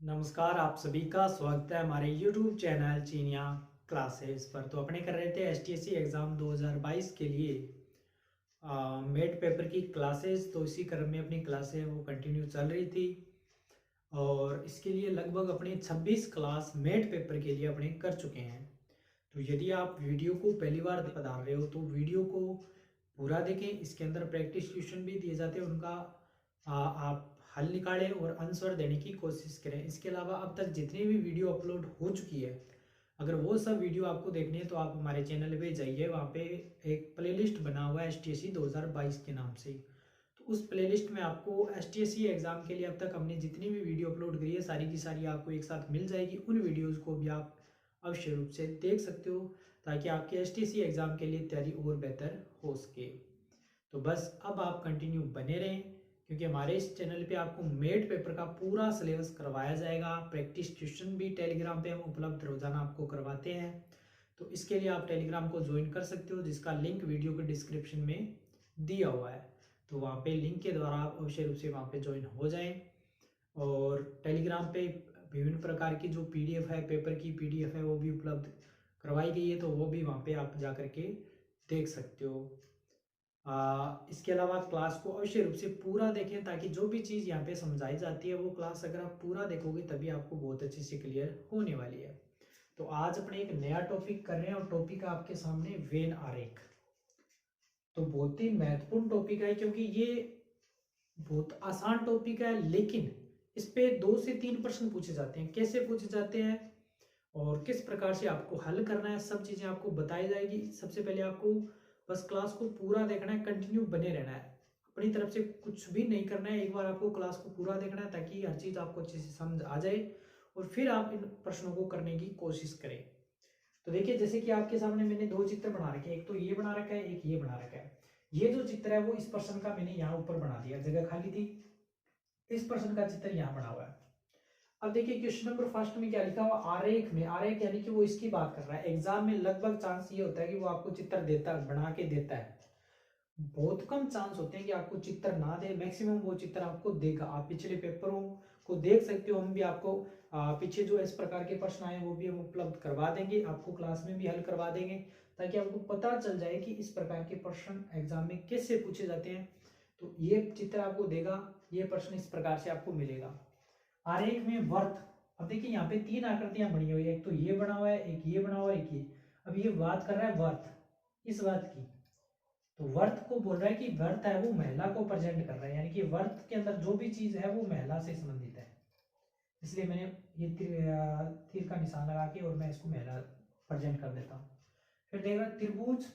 नमस्कार, आप सभी का स्वागत है हमारे YouTube चैनल चीनिया क्लासेस पर। तो अपने कर रहे थे एसटीएससी एग्ज़ाम 2022 के लिए मेट पेपर की क्लासेस। तो इसी क्रम में अपनी क्लासें वो कंटिन्यू चल रही थी और इसके लिए लगभग अपने 26 क्लास मेट पेपर के लिए अपने कर चुके हैं। तो यदि आप वीडियो को पहली बार पधार रहे हो तो वीडियो को पूरा देखें। इसके अंदर प्रैक्टिस क्वेश्चन भी दिए जाते हैं, उनका आप हल निकालें और आंसर देने की कोशिश करें। इसके अलावा अब तक जितनी भी वीडियो अपलोड हो चुकी है, अगर वो सब वीडियो आपको देखनी है तो आप हमारे चैनल पे जाइए। वहाँ पे एक प्लेलिस्ट बना हुआ है एसटीएससी 2022 के नाम से। तो उस प्लेलिस्ट में आपको एसटीएससी एग्ज़ाम के लिए अब तक हमने जितनी भी वीडियो अपलोड करी है सारी की सारी आपको एक साथ मिल जाएगी। उन वीडियोज़ को भी आप अवश्य रूप से देख सकते हो ताकि आपके एसटीएससी एग्ज़ाम के लिए तैयारी और बेहतर हो सके। तो बस अब आप कंटिन्यू बने रहें क्योंकि हमारे इस चैनल पे आपको मेट पेपर का पूरा सिलेबस करवाया जाएगा। प्रैक्टिस क्वेश्चन भी टेलीग्राम पे हम उपलब्ध रोजाना आपको करवाते हैं। तो इसके लिए आप टेलीग्राम को ज्वाइन कर सकते हो, जिसका लिंक वीडियो के डिस्क्रिप्शन में दिया हुआ है। तो वहाँ पे लिंक के द्वारा आप अवश्य रूप से वहाँ पे ज्वाइन हो जाएं। और टेलीग्राम पे विभिन्न प्रकार की जो पीडीएफ है, पेपर की पीडीएफ है, वो भी उपलब्ध करवाई गई है। तो वो भी वहाँ पे आप जा करके देख सकते हो। इसके अलावा क्लास को अवश्य रूप से पूरा देखें ताकि जो भी चीज़ यहाँ पे समझाई जाती है वो क्लास अगर आप पूरा देखोगे तभी आपको बहुत अच्छे से क्लियर होने वाली है। तो आज अपने एक नया टॉपिक कर रहे हैं और टॉपिक है आपके सामने वेन आरेख। तो बहुत ही महत्वपूर्ण टॉपिक है क्योंकि ये बहुत आसान टॉपिक है, लेकिन इस पे 2 से 3 प्रश्न पूछे जाते हैं। कैसे पूछे जाते हैं और किस प्रकार से आपको हल करना है, सब चीज़ें आपको बताई जाएगी। सबसे पहले आपको बस क्लास को पूरा देखना है, कंटिन्यू बने रहना है, अपनी तरफ से कुछ भी नहीं करना है। एक बार आपको क्लास को पूरा देखना है ताकि हर चीज़ आपको अच्छे से समझ आ जाए और फिर आप इन प्रश्नों को करने की कोशिश करें। तो देखिए, जैसे कि आपके सामने मैंने 2 चित्र बना रखे हैं, एक तो ये बना रखा है, एक ये बना रखा है। ये जो चित्र है वो इस प्रश्न का मैंने यहाँ ऊपर बना दिया, जगह खाली थी। इस प्रश्न का चित्र यहाँ बना हुआ है। अब देखिए क्वेश्चन नंबर फर्स्ट में क्या लिखा हुआ, आरेख में। आरेख यानी कि वो इसकी बात कर रहा है। एग्जाम में लगभग चांस ये होता है कि वो आपको चित्र देता बना के देता है। बहुत कम चांस होते हैं कि आपको चित्र ना दे, मैक्सिमम वो चित्र आपको देगा। आप पिछले पेपरों को देख सकते हो, हम भी आपको पीछे जो इस प्रकार के प्रश्न आए वो भी हम उपलब्ध करवा देंगे, आपको क्लास में भी हल करवा देंगे ताकि आपको पता चल जाए कि इस प्रकार के प्रश्न एग्जाम में कैसे पूछे जाते हैं। तो ये चित्र आपको देगा, ये प्रश्न इस प्रकार से आपको मिलेगा। आरेख में वर्त। अब देखिए यहाँ पे 3 आकृतियां बनी हुई है, एक तो ये बना हुआ है, एक ये बना हुआ है, एक ये। अब ये बात कर रहा है वर्त, इस बात की। तो वर्त को बोल रहा है कि वर्त है वो महिला को प्रेजेंट कर रहा है, यानी कि वर्त के अंदर जो भी चीज है वो महिला से संबंधित है। इसलिए मैंने ये तीर का निशान लगा के और मैं इसको महिला प्रेजेंट कर देता हूँ। फिर देखा त्रिभुज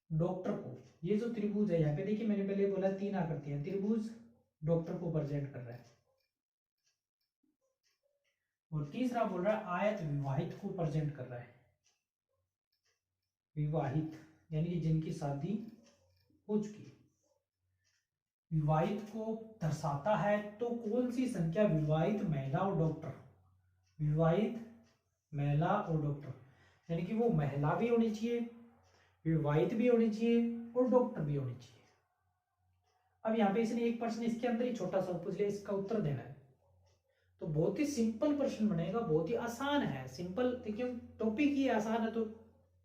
डॉक्टर को। ये जो त्रिभुज है यहाँ पे देखिए, मैंने पहले बोला 3 आकृतियां, त्रिभुज डॉक्टर को प्रेजेंट कर रहा है। और तीसरा बोल रहा है आयत विवाहित को प्रेजेंट कर रहा है। विवाहित यानी कि जिनकी शादी हो चुकी है। विवाहित को दर्शाता है तो कौन सी संख्या, विवाहित महिला और डॉक्टर। विवाहित महिला और डॉक्टर यानी कि वो महिला भी होनी चाहिए, विवाहित भी होनी चाहिए और डॉक्टर भी होनी चाहिए। अब यहाँ पे इसने एक प्रश्न इसके अंदर ही छोटा सा पूछ लिया, इसका उत्तर देना है। तो बहुत ही सिंपल प्रश्न बनेगा, बहुत ही आसान है। सिंपल देखिए, टॉपिक ही आसान है तो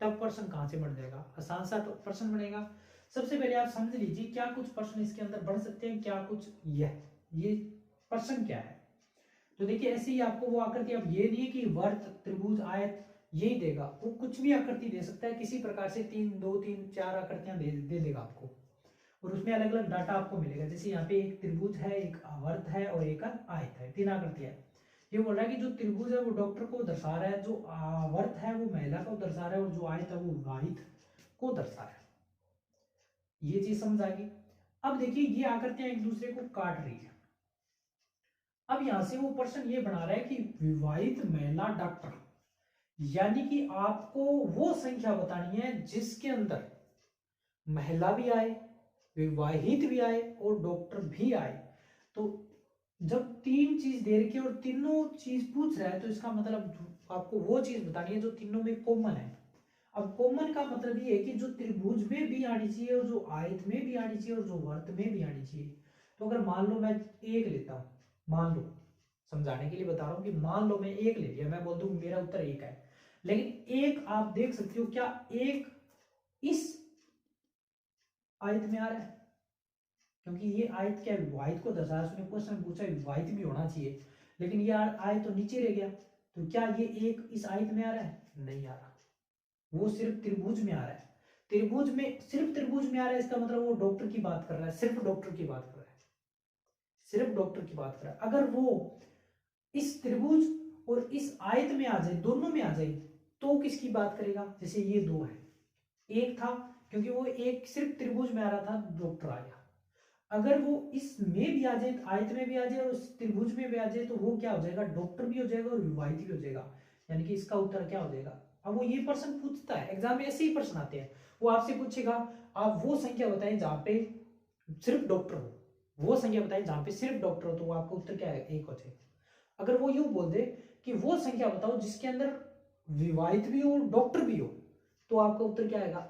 टफ प्रश्न कहां से बन जाएगा, आसान सा प्रश्न बनेगा। सबसे पहले आप समझ लीजिए क्या कुछ प्रश्न इसके अंदर बन सकते हैं, क्या कुछ ये प्रश्न क्या है। तो देखिए ऐसे ही आपको वो आकृति, अब ये नहीं है कि वर्त त्रिभुज आयत यही देगा, वो कुछ भी आकृति दे सकता है किसी प्रकार से। 2 3 4 आकृतियां दे देगा आपको और उसमें अलग अलग डाटा आपको मिलेगा। जैसे यहाँ पे एक त्रिभुज है, एक वर्त है और एक आयत है, 3 आकृतियां। ये बोल रहा है कि जो त्रिभुज है वो डॉक्टर को दर्शा रहा है, जो वर्त है वो महिला को दर्शा रहा है और जो आयत है वो विवाहित को दर्शा रहा है। ये चीज समझ आ गई। अब देखिए ये आकृतियां एक दूसरे को काट रही है। अब यहां से वो प्रश्न ये बना रहा है कि विवाहित महिला डॉक्टर, यानी कि आपको वो संख्या बतानी है जिसके अंदर महिला भी आए, विवाहित भी आए और डॉक्टर भी आए। तो जब 3 चीज दे रखी है और तीनों चीज पूछ रहा है तो इसका मतलब आपको वो चीज बतानी है जो तीनों में कॉमन है। अब कॉमन का मतलब ये है कि जो त्रिभुज में भी आनी चाहिए और जो आयत में भी आनी चाहिए और जो वर्त में भी आनी चाहिए। तो अगर मान लो मैं एक लेता हूं, मान लो समझाने के लिए बता रहा हूँ कि मान लो मैं 1 ले लिया, मैं बोल दूं मेरा उत्तर 1 है, लेकिन 1 आप देख सकते हो क्या 1 इस आयत में आ रहा है, क्योंकि ये आयत क्या विवाहित को दर्शाया, उसने क्वेश्चन पूछा विवाहित भी होना चाहिए, लेकिन ये आयत तो नीचे रह गया, तो क्या ये 1 इस आयत में आ रहा है? नहीं आ रहा, वो सिर्फ त्रिभुज में आ रहा है। त्रिभुज में, सिर्फ त्रिभुज में आ रहा है, इसका मतलब वो डॉक्टर की बात कर रहा है, सिर्फ डॉक्टर की बात कर रहा है, सिर्फ डॉक्टर की बात कर रहा है। अगर वो इस त्रिभुज और इस आयत में आ जाए, दोनों में आ जाए, तो किसकी बात करेगा? जैसे ये 2 है, 1 था क्योंकि वो 1 सिर्फ त्रिभुज में आ रहा था, डॉक्टर आ गया। अगर वो इसमें भी आ जाए, आयत में भी आ जाए और उस त्रिभुज में भी आ जाए, तो वो क्या हो जाएगा? डॉक्टर भी हो जाएगा और विवाहित भी हो जाएगा, यानी कि इसका उत्तर क्या हो जाएगा? अब वो ये प्रश्न पूछता है, एग्जाम में ऐसे ही प्रश्न आते हैं, वो आपसे पूछेगा आप वो संख्या बताएं जहां पे सिर्फ डॉक्टर हो, वो संख्या बताएं जहां पे सिर्फ डॉक्टर हो, तो वो आपका उत्तर क्या है? 1 हो जाएगा। अगर वो यूं बोल दे कि वो संख्या बताओ जिसके अंदर विवाहित भी हो डॉक्टर भी हो, तो आपका उत्तर क्या आएगा?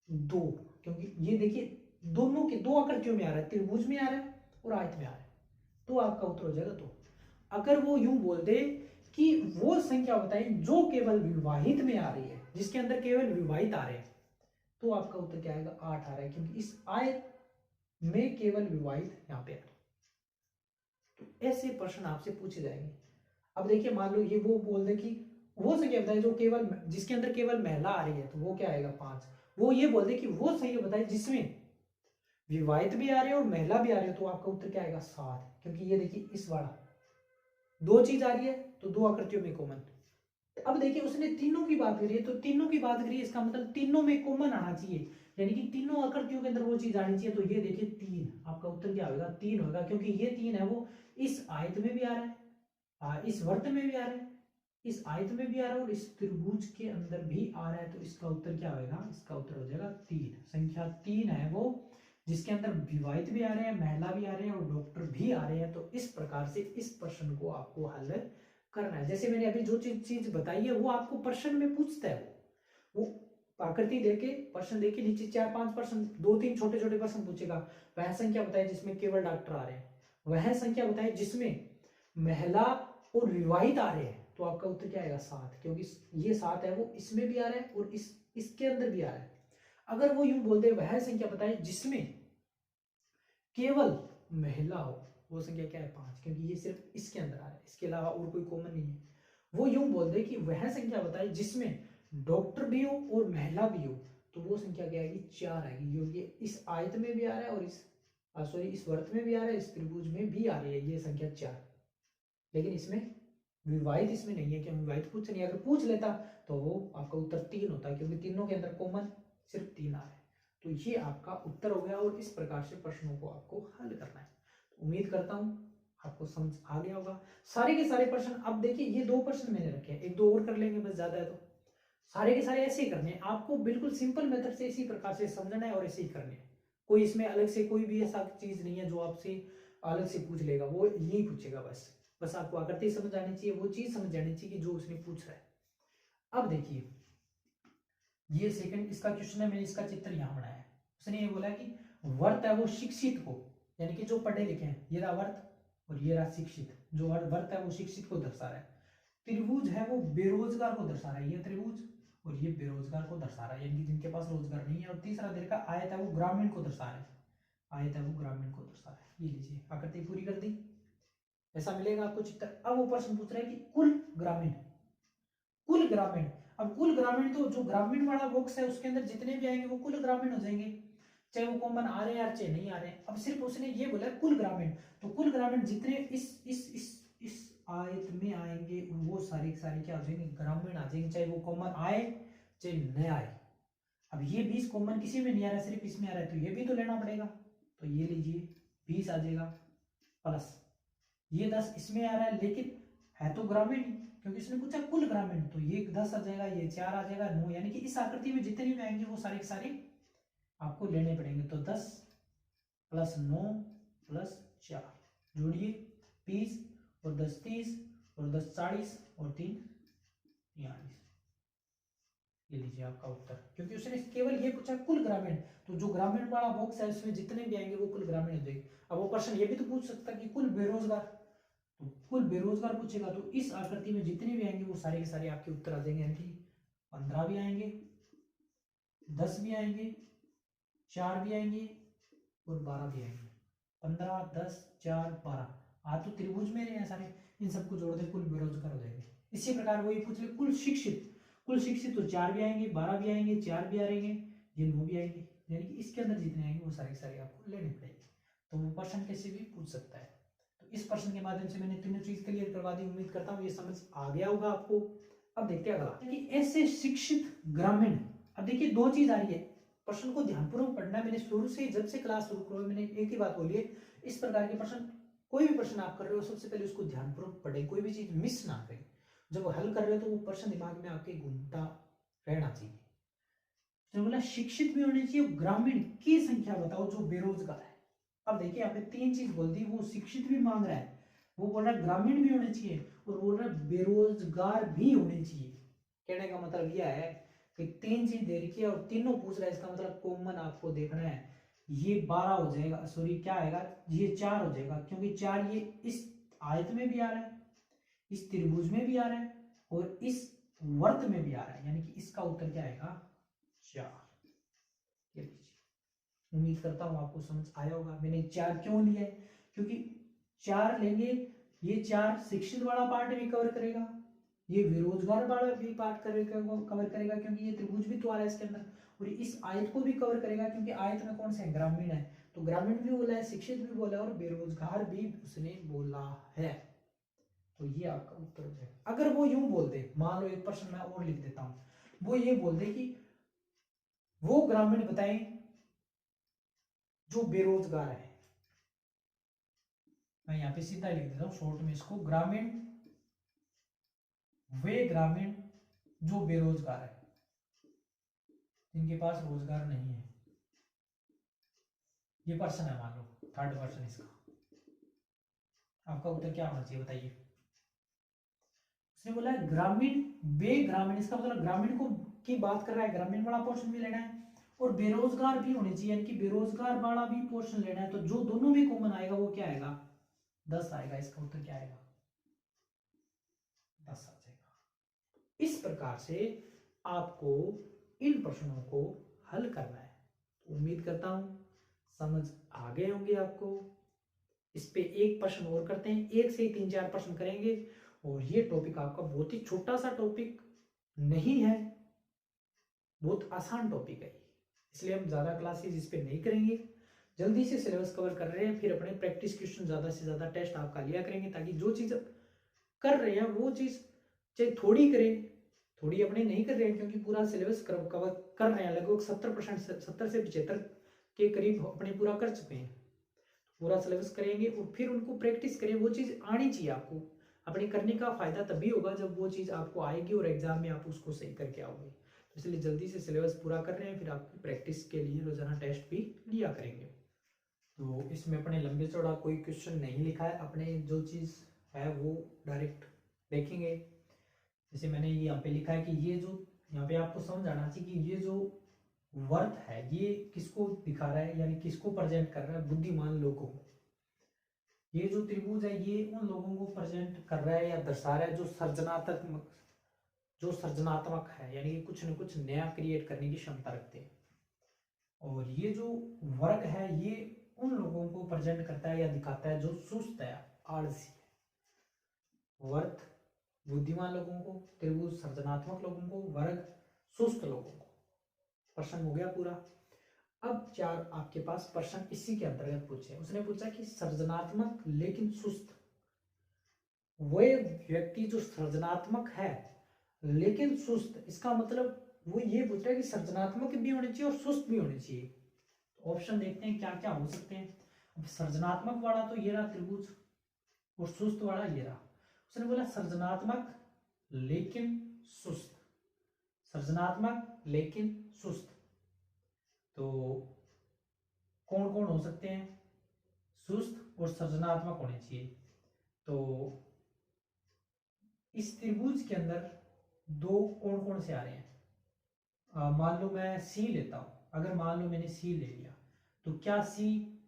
2, क्योंकि ये देखिए दोनों के 2 आकृतियों में आ रहा है, त्रिभुज में आ रहा है और आयत में आ रहा है, तो आपका उत्तर हो जाएगा 2। अगर वो यूं बोल दे कि वो संख्या बताएं जो केवल विवाहित में आ रही है, जिसके अंदर केवल विवाहित आ रहे हैं, तो आपका उत्तर क्या आएगा? 8 आ रहा है, क्योंकि इस आयत में केवल विवाहित यहाँ पे आ रहा है। तो ऐसे प्रश्न आपसे पूछे जाएंगे। अब देखिए मान लो ये वो बोल दे कि वो संख्या बताए जो केवल, जिसके अंदर केवल महिला आ रही है, तो वो क्या आएगा? 5। वो ये बोल दे कि वो संख्या बताए जिसमें विवाहित भी आ रहे हो और महिला भी आ रही हो, तो आपका उत्तर क्या आएगा? 7, क्योंकि ये देखिए इस वाला 2 चीज आ रही है, तो 2 आकृतियों में कॉमन। अब देखिए उसने तीनों की बात करी है, तो तीनों की बात करी है, इसका मतलब तीनों में कॉमन आना चाहिए, यानी कि तीनों आकृतियों के अंदर वो चीज आनी चाहिए। तो ये देखिए 3, आपका उत्तर क्या होगा? 3 होगा, क्योंकि ये 3 है वो इस आयत में भी आ रहा है, इस वर्त में भी आ रहा है, इस आयत में भी आ रहा है और इस त्रिभुज के अंदर भी आ रहा है, तो इसका उत्तर क्या होगा? इसका उत्तर हो जाएगा 3। संख्या 3 है वो जिसके अंदर विवाहित भी आ रहे हैं, महिला भी आ रहे हैं और डॉक्टर भी आ रहे हैं। तो इस प्रकार से इस प्रश्न को आपको हल करना है। जैसे मैंने अभी जो चीज बताई है वो आपको प्रश्न में पूछता है, वो आकृति देके प्रश्न देके नीचे 4-5 प्रश्न, 2-3 छोटे छोटे प्रश्न पूछेगा। वह संख्या बताए जिसमें केवल डॉक्टर आ रहे हैं, वह संख्या बताए जिसमें महिला और विवाहित आ रहे हैं, तो आपका उत्तर क्या आएगा? 7, क्योंकि ये 7 है वो इसमें भी आ रहा है और इसके अंदर भी आ रहा है। अगर वो यूं बोल दे वह संख्या बताए जिसमें केवल महिला हो, वो संख्या क्या है? 5, क्योंकि ये सिर्फ इसके अंदर आ रहा है, इसके अलावा और कोई कॉमन नहीं है। वो यूं बोल दे कि वह संख्या बताए जिसमें डॉक्टर भी हो और महिला भी हो, तो वो संख्या क्या आएगी? 4 आएगी, क्योंकि इस आयत में भी आ रहा है और इस वर्त में भी आ रहा है, इस त्रिभुज में भी आ रही है, ये संख्या 4। लेकिन इसमें विवाहित इसमें नहीं है, क्यों? विवाहित पूछ नहीं, अगर पूछ लेता तो वो आपका उत्तर 3 होता है, क्योंकि तीनों के अंदर कॉमन सिर्फ 3 आ रहा है। तो ये आपका उत्तर हो गया और इस प्रकार से प्रश्नों को आपको हल करना है। तो उम्मीद करता हूं आपको समझ आ गया होगा सारे के सारे प्रश्न। अब देखिए ये 2 प्रश्न मैंने रखे हैं, 1-2 और कर लेंगे बस, ज्यादा है तो। सारे के सारे ऐसे ही करने हैं आपको, बिल्कुल सिंपल मेथड से इसी प्रकार से समझना है और ऐसे ही करने हैं। कोई इसमें अलग से कोई भी ऐसा चीज नहीं है जो आपसे अलग से पूछ लेगा, वो यही पूछेगा बस। बस आपको आकृति समझ आनी चाहिए, वो चीज समझ आनी चाहिए कि जो उसने पूछ रहा है। अब देखिए ये सेकंड इसका क्वेश्चन है, मैंने इसका चित्र यहां बनाया है। उसने ये बोला कि वर्त है वो शिक्षित को, यानी कि जो पढ़े लिखे हैं, ये रहा वर्त और ये रहा शिक्षित। जो वर्त है वो शिक्षित को दर्शा रहा है। त्रिभुज है वो बेरोजगार को दर्शा रहा है, ये त्रिभुज और ये बेरोजगार को दर्शा रहा है, यानी कि जिनके पास रोजगार नहीं है। और तीसरा देखा आयत है वो ग्रामीण को दर्शा रहा है, आयत है वो ग्रामीण को दर्शा रहा है। ये लीजिए आकृति पूरी कर दी, ऐसा मिलेगा आपको चित्र। अब वो प्रश्न पूछ रहा है कि कुल ग्रामीण, कुल ग्रामीण। अब कुल ग्रामीण तो जो ग्रामीण वाला बॉक्स है उसके अंदर जितने भी आएंगे वो कुल ग्रामीण हो जाएंगे, चाहे वो कॉमन आ रहे हैं या चाहे नहीं आ रहे हैं। अब सिर्फ उसने ये बोला कुल ग्रामीण, तो कुल ग्रामीण जितने इस आयत में आएंगे वो सारे सारे क्या हो जाएंगे? ग्रामीण आ जाएंगे, चाहे वो कॉमन आए चाहे न आए। अब ये 20 कॉमन किसी में नहीं आ रहा है, सिर्फ इसमें आ रहा है, तो ये भी तो लेना पड़ेगा। तो ये लीजिए 20 आ जाएगा, प्लस ये 10 इसमें आ रहा है लेकिन है तो ग्रामीण, क्योंकि इसने पूछा कुल ग्रामीण, तो ये 10 आ जाएगा, ये 4 आ जाएगा, 9, यानी कि इस आकृति में जितने भी आएंगे वो सारे के सारे आपको लेने पड़ेंगे। तो 10 + 9 + 4 जोड़िए 20 और 10 30 और 10 40 और 3 42। ये लीजिए आपका उत्तर, क्योंकि उसने केवल ये पूछा कुल ग्रामीण, तो जो ग्रामीण वाला बॉक्स है उसमें जितने भी आएंगे वो कुल ग्रामीण हो जाएंगे। अब वो प्रश्न ये भी तो पूछ सकता है कि कुल बेरोजगार, तो कुल बेरोजगार पूछेगा तो इस आकृति में जितने भी आएंगे वो सारे के सारे आपके उत्तर आ जाएंगे, यानी कि 15 भी आएंगे, 10 भी आएंगे, 4 भी आएंगे और 12 भी आएंगे। 15, 10, 4, 12 आ तो त्रिभुज में रहे हैं सारे, इन सबको जोड़ दे कुल बेरोजगार हो जाएंगे। इसी प्रकार वही पूछ ले कुल शिक्षित तो 4 भी आएंगे, 12 भी आएंगे, 4 भी आएंगे, ये 9 भी आएंगे, यानी कि इसके अंदर जितने आएंगे वो सारे के सारे आपको लेने पड़ेंगे। तो वो प्रश्न कैसे भी पूछ सकता है। तो इस प्रश्न के माध्यम से मैंने तीनों चीज क्लियर करवा दी, उम्मीद करता हूँ ये समझ आ गया होगा आपको। अब देखते हैं अगला कि ऐसे शिक्षित ग्रामीण। अब देखिए दो चीज आ रही है, प्रश्न को ध्यानपूर्वक पढ़ना है। मैंने शुरू से जब से क्लास शुरू करो मैंने एक ही बात बोली है, इस प्रकार के प्रश्न कोई भी प्रश्न आप कर रहे हो सबसे पहले उसको ध्यानपूर्वक पढ़ें, कोई भी चीज मिस ना करें। जब हल कर रहे हो तो वो प्रश्न दिमाग में आपके घूमता रहना चाहिए। तो बोला शिक्षित भी होने चाहिए, ग्रामीण की संख्या बताओ जो बेरोजगार है। अब देखिए यहाँ पे तीन चीज बोल दी, वो शिक्षित भी मांग रहा है, वो बोल रहा है ग्रामीण भी होने चाहिए और बोल रहा है बेरोजगार भी होने चाहिए। कहने का मतलब यह है कि तीन चीज दे रखी है और तीनों पूछ रहा है, इसका मतलब कॉमन आपको देखना है। ये 12 हो जाएगा, सॉरी क्या आएगा, ये 4 हो जाएगा, क्योंकि 4 ये इस आयत में भी आ रहा है, इस त्रिभुज में भी आ रहा है और इस वर्त में भी आ रहा है, यानी कि इसका उत्तर क्या आएगा 4। ये लीजिए, उम्मीद करता हूं आपको समझ आया होगा। मैंने 4 क्यों लिया है, क्योंकि 4 लेंगे, ये 4 शिक्षित वाला पार्ट भी कवर करेगा, ये बेरोजगार वाला भी पार्ट कवर करेगा क्योंकि ये त्रिभुज भी तो आ रहा है इसके अंदर, और इस आयत को भी कवर करेगा क्योंकि आयत में कौन से ग्रामीण है, तो ग्रामीण भी बोला है, शिक्षित भी बोला है और बेरोजगार भी उसने बोला है। तो ये आपका उत्तर हो जाएगा। अगर वो यूं बोल दे, मान लो एक प्रश्न मैं और लिख देता हूं, वो ये बोल दे कि वो ग्रामीण बताएं जो बेरोजगार है, मैं यहां पे सीधा लिख देता हूं शॉर्ट में इसको, ग्रामीण वे ग्रामीण जो बेरोजगार है, जिनके पास रोजगार नहीं है। ये पर्सन है, मान लो थर्ड पर्सन इसका, आपका उत्तर क्या होना चाहिए बताइए। उसने बोला ग्रामीण वे ग्रामीण, इसका मतलब ग्रामीण को की बात कर रहा है, ग्रामीण वाला पोर्शन भी लेना है और बेरोजगार भी होने चाहिए, यानी कि बेरोजगार वाला भी पोर्शन लेना है। तो जो दोनों भी कॉमन आएगा वो क्या आएगा 10 आएगा, इसका उत्तर क्या आएगा 10 आ जाएगा। इस प्रकार से आपको इन प्रश्नों को हल करना है। तो उम्मीद करता हूं समझ आ गए होंगे आपको। इस पे एक प्रश्न और करते हैं, एक से ही 3-4 प्रश्न करेंगे और ये टॉपिक आपका बहुत ही छोटा सा टॉपिक नहीं है, बहुत आसान टॉपिक है, इसलिए हम ज्यादा क्लासेस इस पे नहीं करेंगे। जल्दी से सिलेबस कवर कर रहे हैं, फिर अपने प्रैक्टिस क्वेश्चन ज्यादा से ज्यादा टेस्ट आपका लिया करेंगे, ताकि जो चीज कर रहे हैं वो चीज चाहे थोड़ी करें, थोड़ी अपने नहीं कर रहे हैं, क्योंकि पूरा सिलेबस कवर कर रहे हैं, लगभग 70% 70 से 75 के करीब अपने पूरा कर चुके हैं। पूरा सिलेबस करेंगे और फिर उनको प्रैक्टिस करें, वो चीज आनी चाहिए आपको। अपने करने का फायदा तभी होगा जब वो चीज आपको आएगी और एग्जाम में आप उसको सही करके आओगे। तो इसलिए जल्दी से सिलेबस पूरा कर रहे हैं, फिर आपकी प्रैक्टिस के लिए रोजाना टेस्ट भी लिया करेंगे। तो इसमें अपने लंबे चौड़ा कोई क्वेश्चन नहीं लिखा है, अपने जो चीज है वो डायरेक्ट देखेंगे। जैसे मैंने यहाँ पे लिखा है कि ये जो यहाँ पे आपको समझ आना चाहिए कि ये जो वर्थ है ये किसको दिखा रहा है, यानी किसको प्रेजेंट कर रहा है, बुद्धिमान लोगों को। ये जो त्रिभुज है ये उन लोगों को प्रेजेंट कर रहा है या दर्शा रहा है जो सृजनात्मक है, यानी कि कुछ न कुछ नया क्रिएट करने की क्षमता रखते हैं। और ये जो वर्ग है ये उन लोगों को प्रेजेंट करता है या दिखाता है जो सुस्त है, आलसी है। वर्थ बुद्धिमान लोगों को, त्रिभुज सृजनात्मक लोगों को, वर्ग सुस्त लोगों को। प्रश्न हो गया पूरा। अब 4 आपके पास प्रश्न इसी के अंतर्गत पूछे। उसने पूछा कि सृजनात्मक लेकिन सुस्त, वह व्यक्ति जो सृजनात्मक है लेकिन सुस्त, इसका मतलब वो ये पूछ रहा है कि सृजनात्मक भी होने चाहिए और सुस्त भी होने चाहिए। तो ऑप्शन देखते हैं क्या क्या हो सकते हैं। अब सृजनात्मक वाला तो ये रहा त्रिभुज और सुस्त वाला ये रहा। उसने बोला सृजनात्मक लेकिन सुस्त, सृजनात्मक लेकिन सुस्त, तो कौन कौन हो सकते हैं, सुस्त और सृजनात्मक होने चाहिए। तो इस त्रिभुज के अंदर दो कौन कौन से आ रहे हैं, मान लो मैं सी लेता हूं, अगर मान लो मैंने सी ले लिया तो क्या सी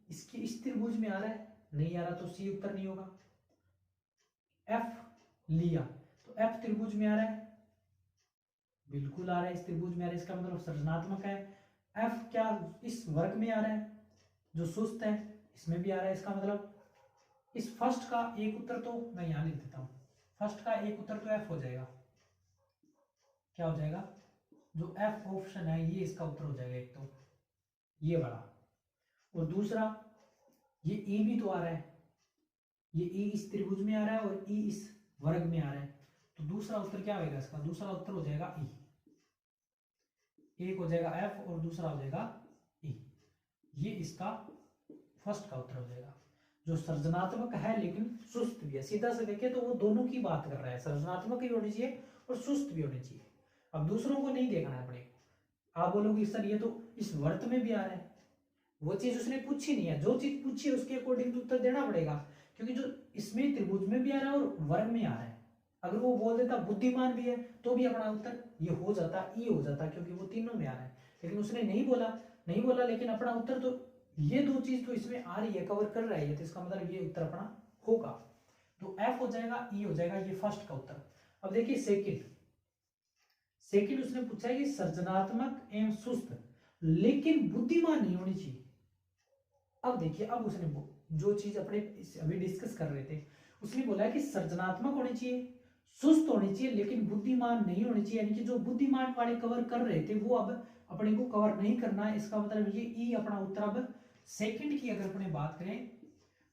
इसकी इस त्रिभुज में आ रहा है, नहीं आ रहा, तो सी उत्तर नहीं होगा। एफ लिया तो एफ त्रिभुज में आ रहा है, बिल्कुल आ रहा है, इस त्रिभुज में आ रहा है, इसका मतलब सृजनात्मक है। एफ क्या इस वर्ग में आ रहा है, जो सुस्त है इसमें भी आ रहा है, इसका मतलब इस फर्स्ट का एक उत्तर तो मैं यहां लिख देता हूं, फर्स्ट का एक उत्तर तो एफ हो जाएगा, क्या हो जाएगा, जो एफ ऑप्शन है ये इसका उत्तर हो जाएगा एक तो ये बड़ा, और दूसरा ये ई भी तो आ रहा है, ये ई इस त्रिभुज में आ रहा है और ई इस वर्ग में आ रहा है, तो दूसरा उत्तर क्या होगा इसका, दूसरा उत्तर हो जाएगा ई, एक हो जाएगा एफ और दूसरा हो जाएगा ई, ये इसका फर्स्ट का उत्तर हो जाएगा। जो सृजनात्मक है लेकिन सुस्त भी है, सीधा से देखे तो वो दोनों की बात कर रहा है, सृजनात्मक भी होनी चाहिए और सुस्त भी होनी चाहिए। अब दूसरों को नहीं देखना है अपने, आप बोलोगे सर ये तो इस वर्त में भी आ रहा है, वो चीज उसने पूछी नहीं है, जो चीज पूछी है उसके अकॉर्डिंग तो उत्तर देना पड़ेगा, क्योंकि जो इसमें त्रिभुज में भी आ रहा है और वर्ग में आ रहा है, अगर वो बोल देता बुद्धिमान भी है तो भी अपना उत्तर ये हो जाता, ई हो जाता, क्योंकि वो तीनों में आ रहा है, लेकिन उसने नहीं बोला, लेकिन अपना उत्तर तो ये दो चीज तो इसमें आ रही है, कवर कर रहा है, तो इसका मतलब ये उत्तर अपना होगा, तो एफ हो जाएगा, ई हो जाएगा, ये फर्स्ट का उत्तर। अब देखिए सेकंड उसने पूछा है कि सृजनात्मक एवं सुस्त लेकिन बुद्धिमान नहीं होनी चाहिए। अब देखिए, अब उसने जो चीज अपने अभी डिस्कस कर रहे थे, उसने बोला है कि सृजनात्मक होनी चाहिए, सुस्त होनी चाहिए, लेकिन बुद्धिमान नहीं होनी चाहिए, यानी कि जो बुद्धिमान वाले कवर कर रहे थे वो अब अपने को कवर नहीं करना है, इसका मतलब ये ई अपना उत्तर। अब सेकंड की अगर अपने बात करें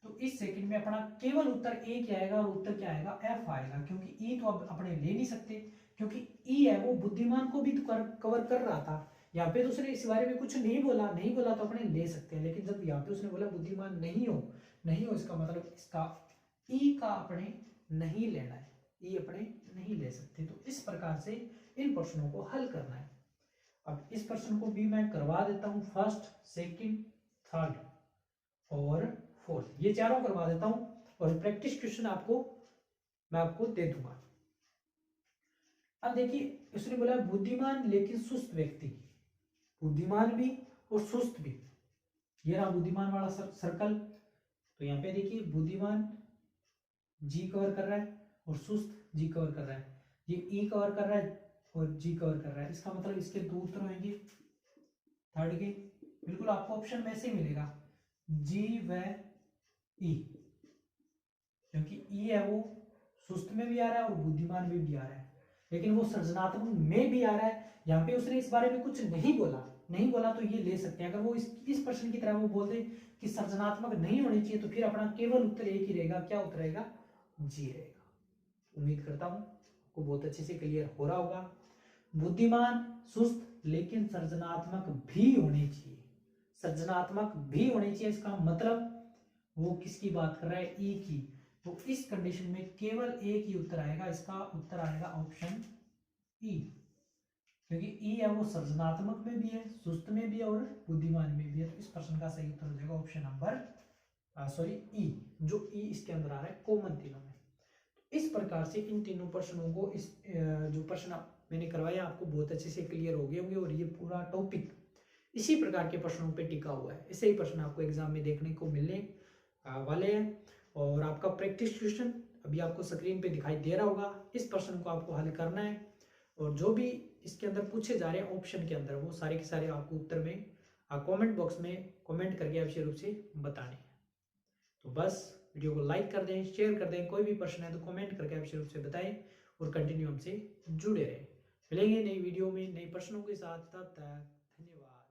तो इस सेकंड में अपना केवल उत्तर ए क्या आएगा और उत्तर क्या आएगा, एफ आएगा, क्योंकि ई तो अब अपने ले नहीं सकते, क्योंकि ई है वो बुद्धिमान को भी तो कवर कर रहा था, यहाँ पे तो उसने इस बारे में कुछ नहीं बोला तो अपने ले सकते हैं, लेकिन जब यहाँ पे उसने बोला बुद्धिमान नहीं हो, इसका मतलब इसका ई का अपने नहीं लेना है, ई अपने नहीं ले सकते। तो इस प्रकार से इन प्रश्नों को हल करना है। अब इस प्रश्न को भी मैं करवा देता हूं, फर्स्ट, सेकंड, थर्ड और फोर्थ, ये चारों करवा देता हूं, और प्रैक्टिस क्वेश्चन मैं आपको दे दूंगा। अब देखिए, उसने बोला बुद्धिमान लेकिन सुस्त व्यक्ति, बुद्धिमान भी और सुस्त भी, ये रहा बुद्धिमान वाला सर्कल, तो यहाँ पे देखिए बुद्धिमान जी कवर कर रहा है और सुस्त जी कवर कर रहा है, ये ई कवर कर रहा है और जी कवर कर रहा है, इसका मतलब इसके दो उत्तर होंगे थर्ड के, बिल्कुल आपको ऑप्शन में से ही मिलेगा, जी व ई, क्योंकि ई है वो सुस्त में भी आ रहा है और बुद्धिमान में भी आ रहा है, लेकिन वो सृजनात्मक में भी आ रहा है, यहाँ पे उसने इस बारे में कुछ नहीं बोला तो ये ले सकते हैं। अगर वो इस प्रश्न की तरह वो बोल दे कि सृजनात्मक नहीं होनी चाहिए, तो फिर अपना केवल उत्तर एक ही रहेगा, क्या उत्तर रहेगा, जी रहेगा। उम्मीद करता हूं आपको बहुत अच्छे से क्लियर हो रहा होगा। बुद्धिमान, सुस्त लेकिन सृजनात्मक भी होनी चाहिए, सृजनात्मक भी होनी चाहिए, इसका मतलब वो किसकी बात कर रहा है, ई की, तो इस कंडीशन में केवल एक ही उत्तर आएगा, इसका उत्तर आएगा ऑप्शन ई, क्योंकि ई है वो सृजनात्मक में भी है, सुस्त में भी है और बुद्धिमान में भी है, तो इस प्रश्न का सही उत्तर हो जाएगा ऑप्शन नंबर ई, जो ई इसके अंदर आ रहा है कॉमन तीनों में। तो इस प्रकार से इन तीनों प्रश्नों को, इस जो प्रश्न मैंने करवाया आपको बहुत अच्छे से क्लियर हो गए होंगे, और ये पूरा टॉपिक इसी प्रकार के प्रश्नों पे टिका हुआ है, ऐसे ही प्रश्न आपको एग्जाम में देखने को मिलने वाले हैं। और आपका प्रैक्टिस क्वेश्चन अभी आपको स्क्रीन पे दिखाई दे रहा होगा, इस प्रश्न को आपको हल करना है, और जो भी इसके अंदर पूछे जा रहे हैं ऑप्शन के अंदर, वो सारे के सारे आपको उत्तर में कमेंट बॉक्स में कमेंट करके अवश्य रूप से बताने हैं। तो बस वीडियो को लाइक कर दें, शेयर कर दें, कोई भी प्रश्न है तो कमेंट करके अवश्य रूप से बताएं, और कंटिन्यू हमसे जुड़े रहें। मिलेंगे नई वीडियो में नए प्रश्नों के साथ, तब तक धन्यवाद।